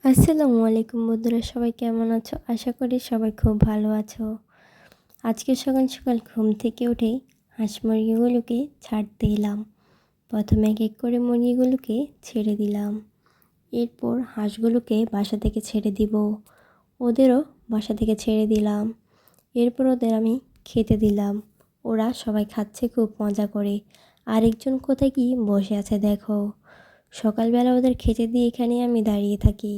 আসসালামু আলাইকুম বন্ধুরা, সবাই কেমন আছো? আশা করি সবাই খুব ভালো আছো। আজকে সকাল সকাল ঘুম থেকে উঠেই হাঁস মুরগিগুলোকে ছাড়তে এলাম। প্রথমে এক এক করে মুরগিগুলোকে ছেড়ে দিলাম। এরপর হাঁসগুলোকে বাসা থেকে ছেড়ে দিব। ওদেরও বাসা থেকে ছেড়ে দিলাম। এরপর ওদের আমি খেতে দিলাম। ওরা সবাই খাচ্ছে খুব মজা করে। আরেকজন কোথায় কি বসে আছে দেখো। সকালবেলা ওদের খেতে দিয়ে এখানে আমি দাঁড়িয়ে থাকি।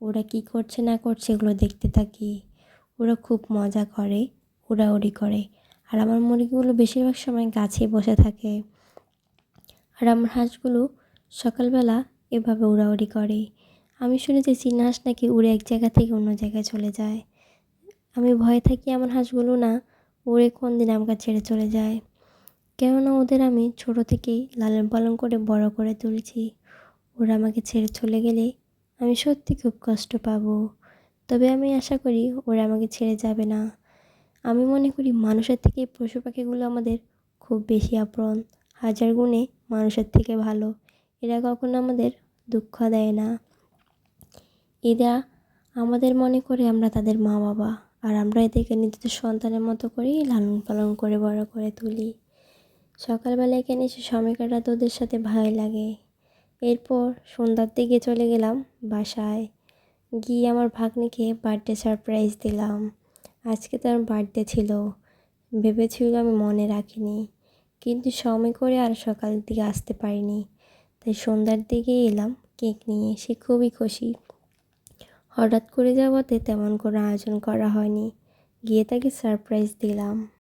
ওরা কি করছে না করছে এগুলো দেখতে থাকি। ওরা খুব মজা করে, উড়াউড়ি করে। আর আমার মুরগিগুলো বেশিরভাগ সময় গাছে বসে থাকে। আর আমার হাঁসগুলো সকালবেলা এভাবে উড়াউড়ি করে। আমি শুনেছি চীনা হাঁস নাকি উড়ে এক জায়গা থেকে অন্য জায়গায় চলে যায়। আমি ভয়ে থাকি আমার হাঁসগুলো না উড়ে কোন দিন আমাকে ছেড়ে চলে যায়। কেননা ওদের আমি ছোট থেকেই লালন পালন করে বড় করে তুলেছি। ওরা আমাকে ছেড়ে চলে গেলে আমি সত্যি খুব কষ্ট পাবো। তবে আমি আশা করি ওরা আমাকে ছেড়ে যাবে না। আমি মনে করি মানুষের থেকে পশু পাখিগুলো আমাদের খুব বেশি আপন, হাজার গুণে মানুষের থেকে ভালো। এরা কখনো আমাদের দুঃখ দেয় না। এরা আমাদের মনে করে আমরা তাদের মা বাবা, আর আমরা এদেরকে নিজেদের সন্তানের মতো করেই লালন পালন করে বড় করে তুলি। সকালবেলা এখানে এসে সময় কাটাতে ওদের সাথে ভালো লাগে। এরপর সন্ধ্যার দিকে চলে গেলাম বাসায়। গিয়ে আমার ভাগ্নিকে বার্থডে সারপ্রাইজ দিলাম। আজকে তার বার্থডে ছিল। ভেবেছিল আমি মনে রাখিনি, কিন্তু সময় করে আর সকালের দিকে আসতে পারিনি। তাই সন্ধ্যার দিকে এলাম কেক নিয়ে। সে খুবই খুশি। হঠাৎ করে যাওয়াতে তেমন কোনো আয়োজন করা হয়নি। গিয়ে তাকে সারপ্রাইজ দিলাম।